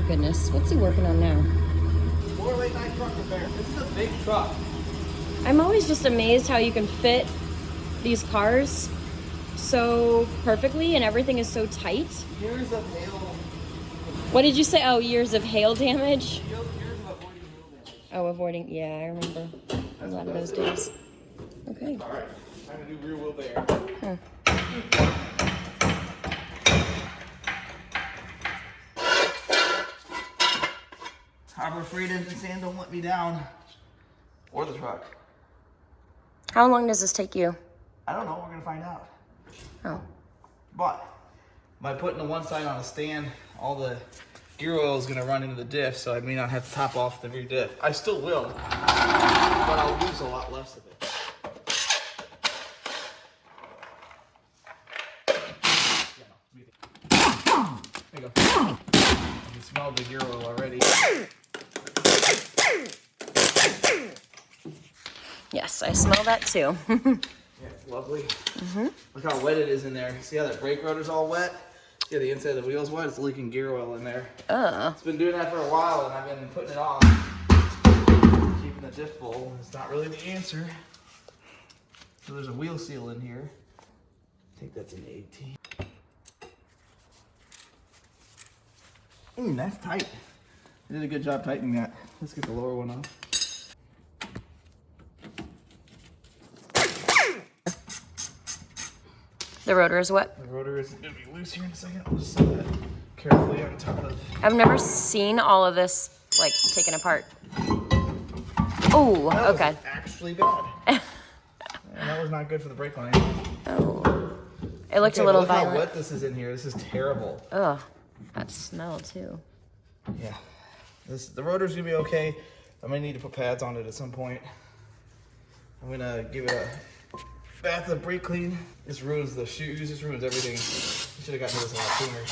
goodness. What's he working on now? More late night truck repair. This is a big truck. I'm always just amazed how you can fit these cars so perfectly and everything is so tight. Years of hail. What did you say? Oh, years of hail damage? Years of avoiding hail damage. Oh, avoiding. Yeah, I remember a lot of those days. Okay. All right. Time to do rear wheel bear. Huh. Harbor Freight engine sand don't let me down. Or the truck. How long does this take you? I don't know. We're going to find out. Oh. But by putting the one side on a stand, all the gear oil is going to run into the diff, so I may not have to top off the rear diff. I still will, but I'll lose a lot less of it. There you go. You can smell the gear oil already. Yes, I smell that too. Yeah, it's lovely. Look how wet it is in there. See how that brake rotor's all wet? See how the inside of the wheel's wet? It's leaking gear oil in there. It's been doing that for a while, and I've been putting it off. Keeping the diff full. It's not really the answer. So there's a wheel seal in here. I think that's an 18. That's tight. I did a good job tightening that. Let's get the lower one off. The rotor is what? The rotor is going to be loose here in a second. I'll just set that carefully on top of. I've never seen all of this like taken apart. Oh, That okay. was actually bad. And that was not good for the brake line. Oh, it looked Okay, a little look violent. how wet this is in here. This is terrible. Ugh, that smell too. Yeah, the rotor's gonna be okay. I might need to put pads on it at some point. I'm gonna give it a bath of brake clean. This ruins the shoes. This ruins everything. I should have gotten this a lot sooner.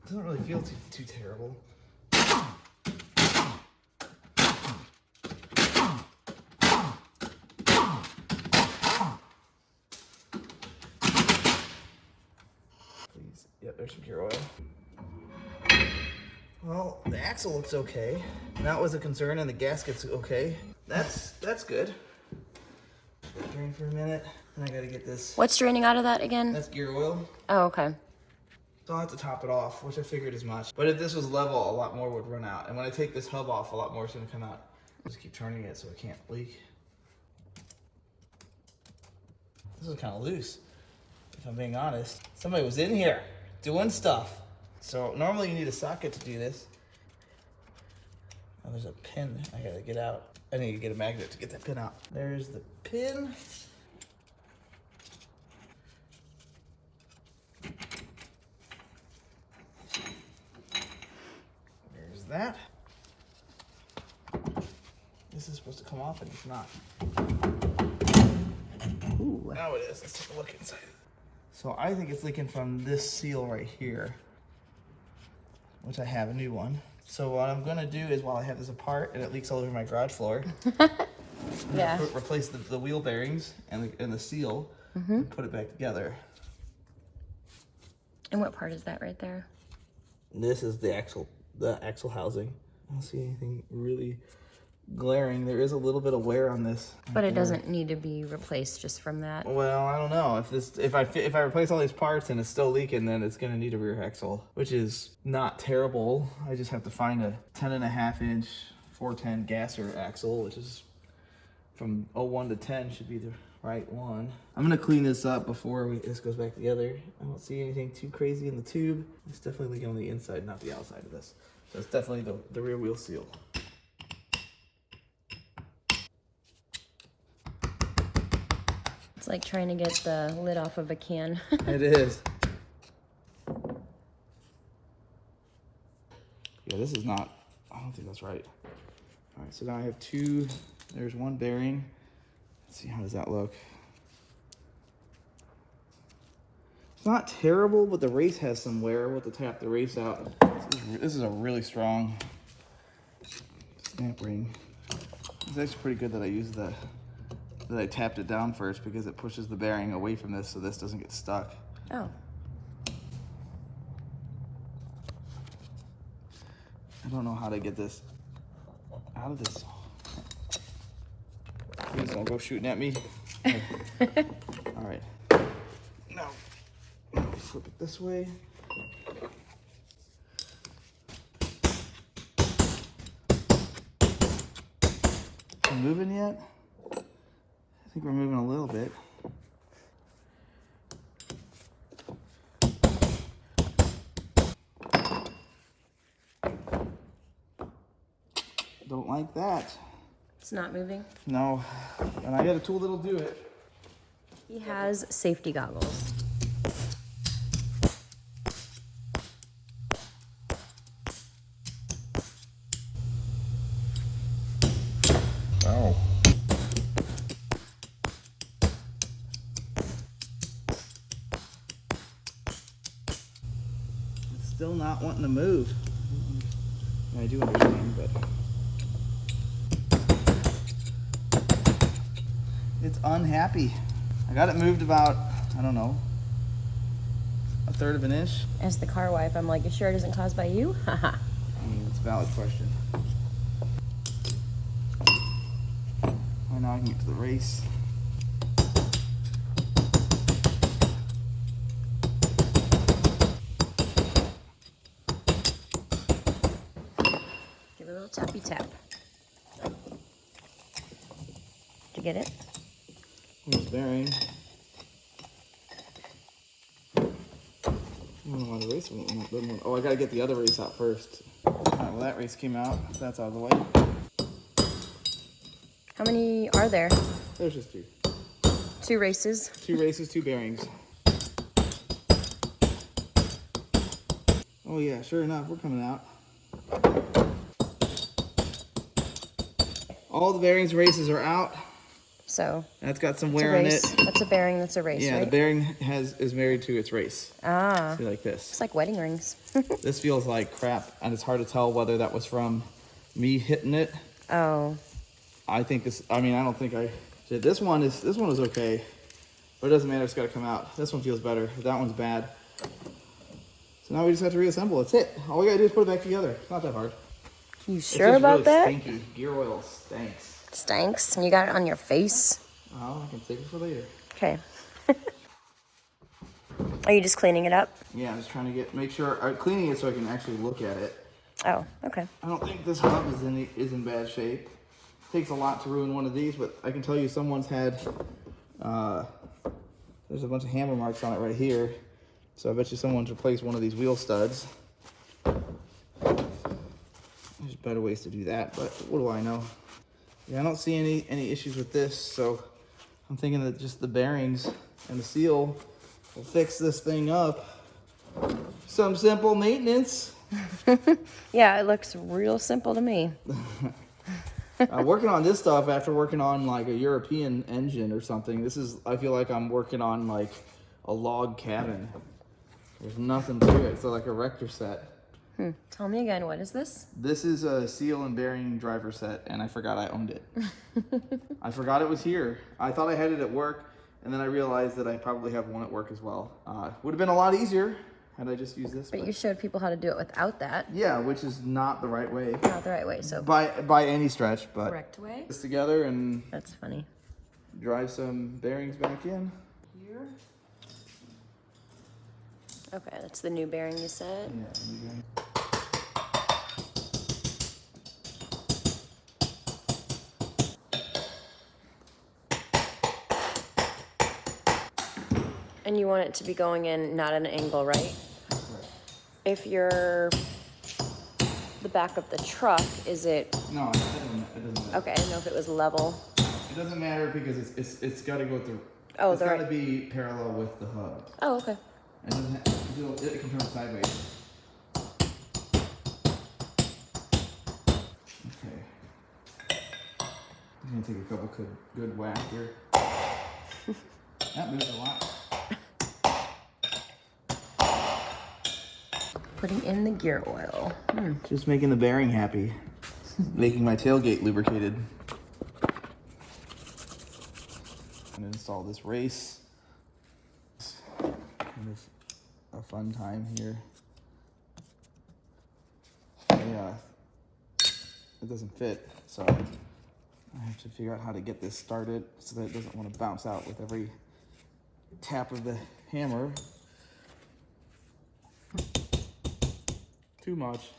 It doesn't really feel too terrible. Please. Yep, there's some gear oil. Well, the axle looks okay. That was a concern, and the gasket's okay. That's good. Drain for a minute, and I gotta get this. What's draining out of that again? That's gear oil. Oh, okay. So I'll have to top it off, which I figured as much. But if this was level, a lot more would run out. And when I take this hub off, a lot more is gonna come out. Just keep turning it so it can't leak. This is kind of loose, if I'm being honest. Somebody was in here doing stuff. So normally you need a socket to do this. Oh, there's a pin I gotta get out. I need to get a magnet to get that pin out. There's the pin. There's that. This is supposed to come off and it's not. Ooh. Now it is. Let's take a look inside. So I think it's leaking from this seal right here, which I have a new one. So what I'm gonna do is, while I have this apart and it leaks all over my garage floor, Yeah. replace the wheel bearings and the seal and put it back together. And what part is that right there? This is the axle housing. I don't see anything really glaring. There is a little bit of wear on this. But it doesn't need to be replaced just from that. Well, I don't know. If I replace all these parts and it's still leaking, then it's gonna need a rear axle, which is not terrible. I just have to find a 10.5-inch 410 gasser axle, which is from 01 to 10 should be the right one. I'm gonna clean this up before this goes back together. I don't see anything too crazy in the tube. It's definitely leaking on the inside, not the outside of this. So it's definitely the rear wheel seal. It's like trying to get the lid off of a can. It is. Yeah, this is not, I don't think that's right. All right, so now I have two, there's one bearing. Let's see, how does that look? It's not terrible, but the race has some wear. We'll have to tap the race out. This is a really strong snap ring. It's actually pretty good that I used the that I tapped it down first because it pushes the bearing away from this so this doesn't get stuck. Oh. I don't know how to get this out of this. Please don't go shooting at me. All right. Now, flip it this way. Moving yet? I think we're moving a little bit. Don't like that. It's not moving? No, and I got a tool that'll do it. He has safety goggles. Oh. It's still not wanting to move. I do understand, but it's unhappy. I got it moved about, I don't know, 1/3 of an inch. As the car wife, I'm like, you sure it isn't caused by you? Haha. I mean, it's a valid question. Right now I can get to the race. Give it a little tappy tap. Did you get it? Here's the bearing. I don't know why the race won't. Oh, I gotta get the other race out first. Alright, well that race came out, so that's out of the way. How many are there? There's just two. 2 races. 2 races, 2 bearings. Oh yeah, sure enough, we're coming out. All the bearings races are out. So That's got some it's a wear on race. it. That's a bearing, that's a race, Yeah, right? the bearing is married to its race. Ah. See, like this. It's like wedding rings. This feels like crap, and it's hard to tell whether that was from me hitting it. Oh. I think this. I mean, I don't think I did. This one is okay, but it doesn't matter. It's got to come out. This one feels better. That one's bad. So now we just have to reassemble. That's it. All we gotta do is put it back together. It's not that hard. You It's sure just about really that? Stinky. Gear oil stinks. Stinks. And you got it on your face? Oh, I can save it for later. Okay. Are you just cleaning it up? Yeah, I'm just trying to make sure I'm cleaning it so I can actually look at it. Oh, okay. I don't think this hub is in bad shape. Takes a lot to ruin one of these, but I can tell you someone's had, there's a bunch of hammer marks on it right here. So I bet you someone's replaced one of these wheel studs. There's better ways to do that, but what do I know? Yeah, I don't see any issues with this, so I'm thinking that just the bearings and the seal will fix this thing up. Some simple maintenance. Yeah, it looks real simple to me. Working on this stuff after working on like a European engine or something, I feel like I'm working on like a log cabin. There's nothing to it. It's like a Rector set. Tell me again, what is this? This is a seal and bearing driver set, and I forgot I owned it. I forgot it was here. I thought I had it at work, and then I realized that I probably have one at work as well. Would have been a lot easier had I just used this. But you showed people how to do it without that. Yeah, which is not the right way. Not the right way, so By any stretch, but correct way. this together and That's funny. drive some bearings back in. Here. Okay, that's the new bearing you said. Yeah. And you want it to be going in not at an angle, right? If you're the back of the truck, is it No, it doesn't matter. okay? I didn't know if it was level. It doesn't matter because it's got to go through. Oh, it's got to be parallel with the hub. Oh, okay. It doesn't. It can turn sideways. Okay. I'm gonna take a couple good whack here. That moves a lot. Putting in the gear oil. Just making the bearing happy. Making my tailgate lubricated. Install this race. Kind of a fun time here. Yeah, it doesn't fit, so I have to figure out how to get this started so that it doesn't want to bounce out with every tap of the hammer. Too much.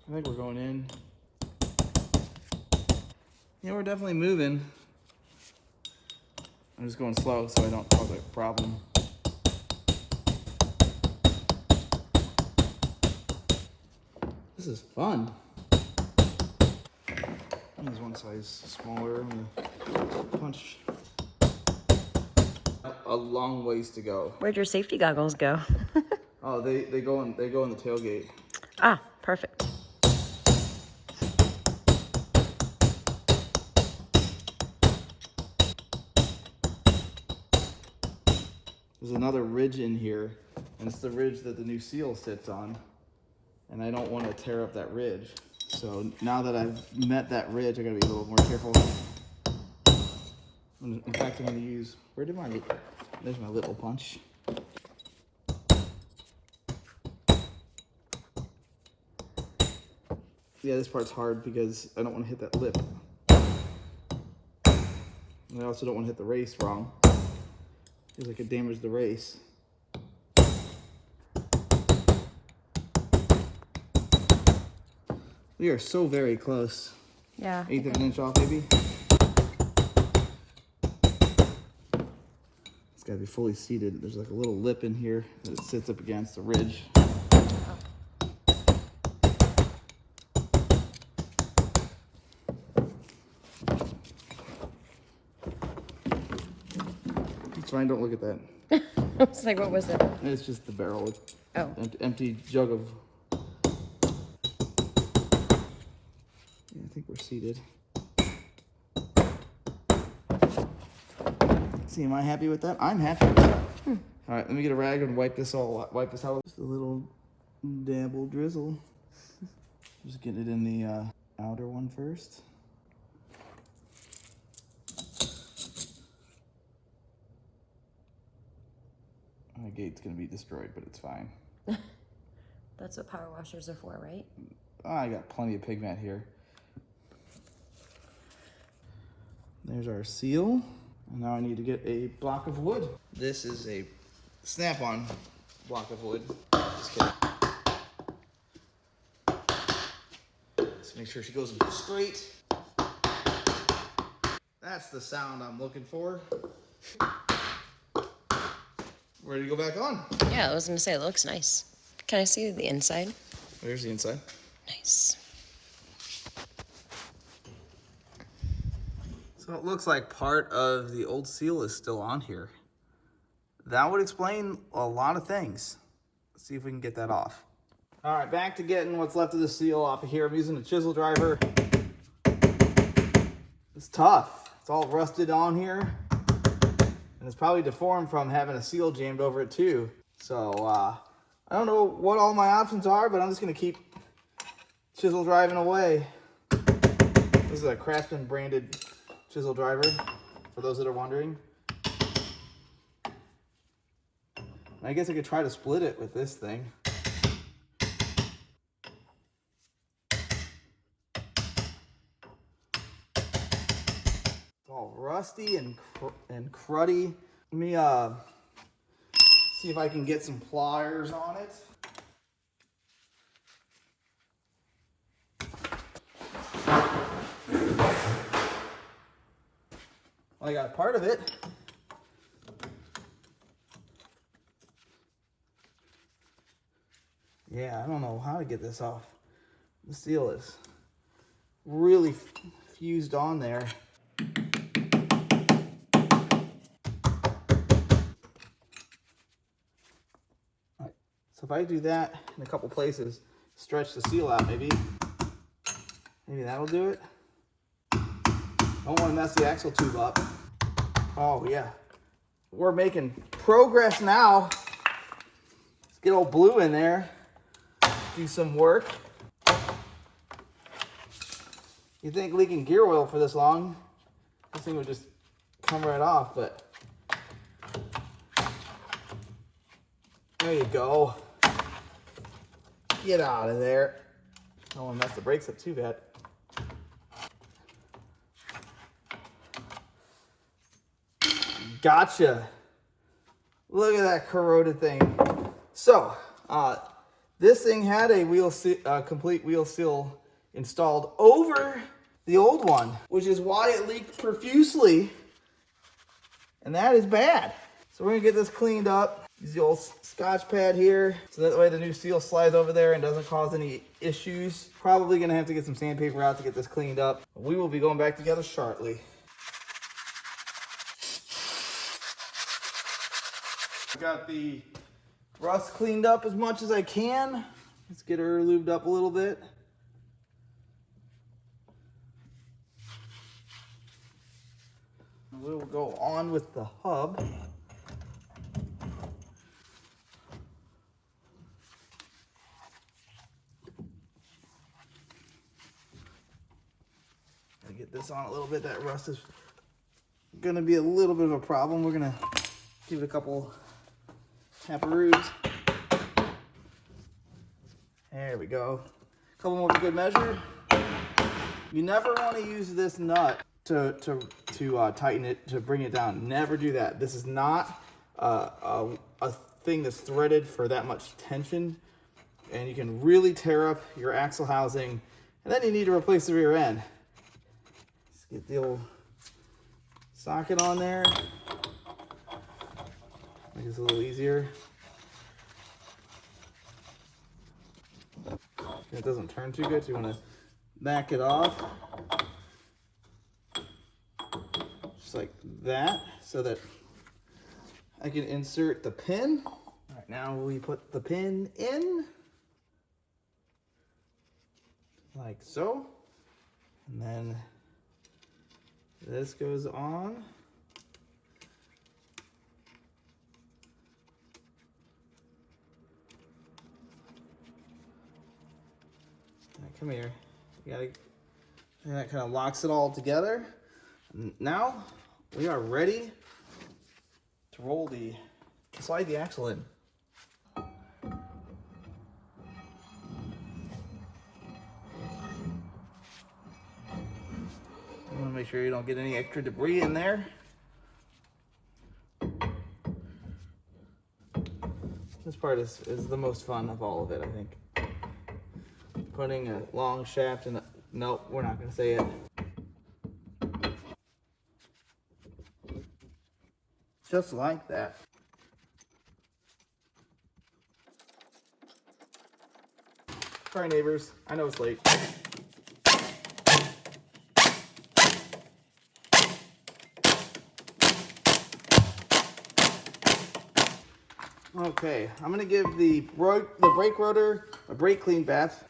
I think we're going in. Yeah, we're definitely moving. I'm just going slow so I don't cause a problem. This is fun. There's one size smaller. I'm gonna punch. A long ways to go. Where'd your safety goggles go? Oh, they go in the tailgate. Ah, perfect. There's another ridge in here, and it's the ridge that the new seal sits on, and I don't want to tear up that ridge. So now that I've met that ridge, I gotta be a little more careful. In fact, I'm gonna use, there's my little punch. Yeah, this part's hard because I don't want to hit that lip. And I also don't want to hit the race wrong, because I could damage the race. We are so very close. Yeah. 1/8 of an inch off, maybe. It's gotta be fully seated. There's like a little lip in here that it sits up against the ridge. It's fine, don't look at that. I was like, what was it? It's just the barrel. Oh. Empty jug of. Yeah, I think we're seated. See, am I happy with that? I'm happy with that. All right, let me get a rag and wipe this out. Just a little dabble drizzle. Just get it in the outer one first. My gate's gonna be destroyed, but it's fine. That's what power washers are for, right? Oh, I got plenty of pigment here. There's our seal. And now I need to get a block of wood. This is a snap-on block of wood. Just kidding. Let's make sure she goes straight. That's the sound I'm looking for. Ready to go back on? Yeah, I was gonna say, it looks nice. Can I see the inside? There's the inside. Nice. So it looks like part of the old seal is still on here. That would explain a lot of things. Let's see if we can get that off. All right, back to getting what's left of the seal off of here. I'm using a chisel driver. It's tough. It's all rusted on here. And it's probably deformed from having a seal jammed over it too. So I don't know what all my options are, but I'm just gonna keep chisel driving away. This is a Craftsman branded chisel driver, for those that are wondering. I guess I could try to split it with this thing. It's all rusty and cruddy. Let me see if I can get some pliers on it. Well, I got part of it. Yeah, I don't know how to get this off. The seal is really fused on there. All right. So if I do that in a couple places, stretch the seal out, maybe that'll do it. Don't want to mess the axle tube up. Oh yeah, we're making progress now. Let's get old Blue in there, do some work. You think leaking gear oil for this long, this thing would just come right off, but there you go. Get out of there. I don't want to mess the brakes up too bad. Gotcha. Look at that corroded thing. So, this thing had a complete wheel seal installed over the old one, which is why it leaked profusely. And that is bad. So we're gonna get this cleaned up. Use the old Scotch pad here, so that way the new seal slides over there and doesn't cause any issues. Probably gonna have to get some sandpaper out to get this cleaned up. We will be going back together shortly. I got the rust cleaned up as much as I can. Let's get her lubed up a little bit. We will go on with the hub. Gotta get this on a little bit. That rust is gonna be a little bit of a problem. We're gonna give it a couple taparoos. There we go. A couple more for good measure. You never want to use this nut to tighten it, to bring it down. Never do that. This is not a thing that's threaded for that much tension, and you can really tear up your axle housing, and then you need to replace the rear end. Let's get the old socket on there. Make this a little easier. If it doesn't turn too good, so you want to back it off. Just like that, so that I can insert the pin. All right, now we put the pin in, like so. And then this goes on. Come here. You gotta, and that kind of locks it all together. Now we are ready to slide the axle in. You want to make sure you don't get any extra debris in there. This part is the most fun of all of it, I think. Putting a long shaft in the, nope, we're not gonna say it. Just like that. Sorry neighbors, I know it's late. Okay, I'm gonna give the brake rotor a brake clean bath.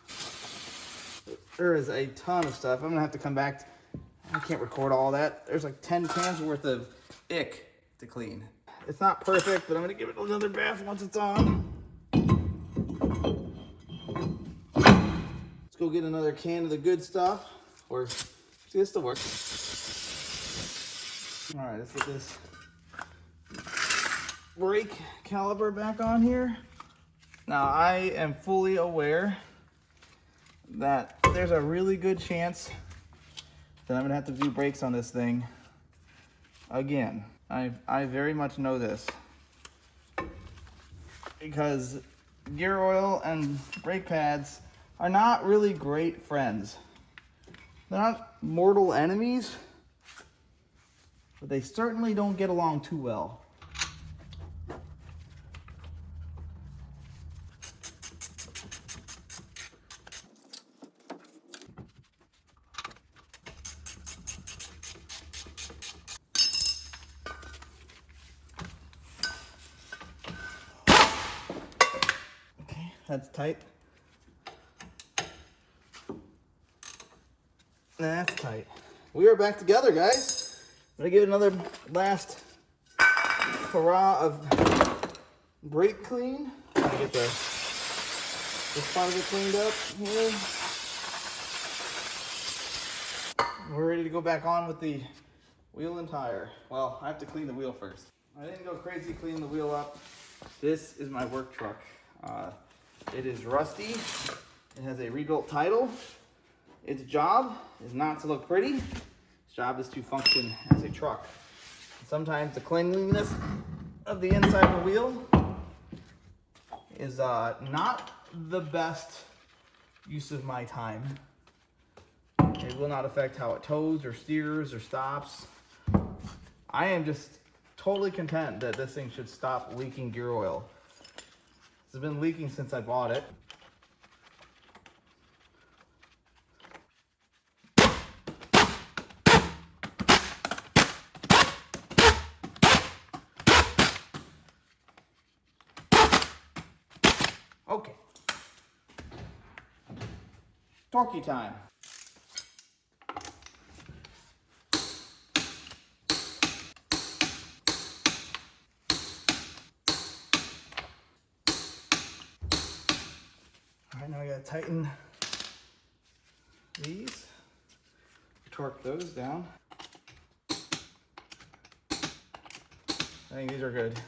There is a ton of stuff. I'm gonna have to come back. I can't record all that. There's like 10 cans worth of ick to clean. It's not perfect, but I'm gonna give it another bath once it's on. Let's go get another can of the good stuff. Or, see, this still works. All right, let's get this brake caliper back on here. Now, I am fully aware that there's a really good chance that I'm gonna have to do brakes on this thing again. I very much know this, because gear oil and brake pads are not really great friends. They're not mortal enemies, but they certainly don't get along too well. That's tight. That's tight. We are back together, guys. I'm gonna give it another last hurrah of brake clean. I'm gonna get this part of it cleaned up here. ready to go back on with the wheel and tire. Well, I have to clean the wheel first. I didn't go crazy cleaning the wheel up. This is my work truck. It is rusty. It has a rebuilt title. Its job is not to look pretty. Its job is to function as a truck. Sometimes the cleanliness of the inside of the wheel is not the best use of my time. It will not affect how it tows or steers or stops. I am just totally content that this thing should stop leaking gear oil. It's been leaking since I bought it. Okay. Torquey time. All right, now I gotta tighten these, torque those down. I think these are good.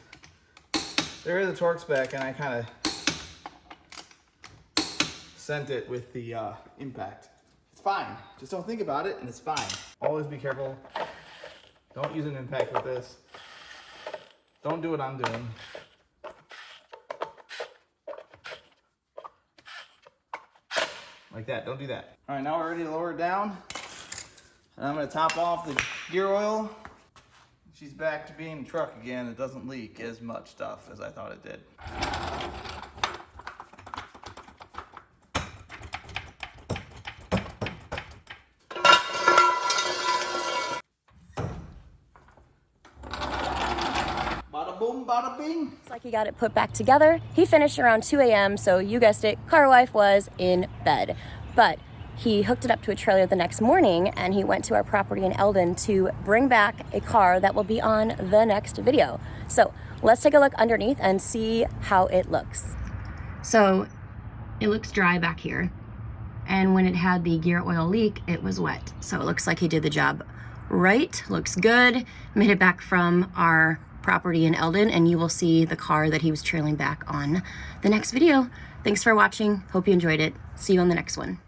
There is a torque spec, and I kind of sent it with the impact. It's fine. Just don't think about it, and it's fine. Always be careful. Don't use an impact with this. Don't do what I'm doing. Like that, don't do that. All right, now we're ready to lower it down. And I'm gonna top off the gear oil. She's back to being a truck again. It doesn't leak as much stuff as I thought it did. Bada boom, bada bing. Looks like he got it put back together. He finished around 2 a.m., so you guessed it, car wife was in bed. But he hooked it up to a trailer the next morning, and he went to our property in Eldon to bring back a car that will be on the next video. So let's take a look underneath and see how it looks. So it looks dry back here. And when it had the gear oil leak, it was wet. So it looks like he did the job right. Looks good. Made it back from our property in Eldon, and you will see the car that he was trailing back on the next video. Thanks for watching. Hope you enjoyed it. See you on the next one.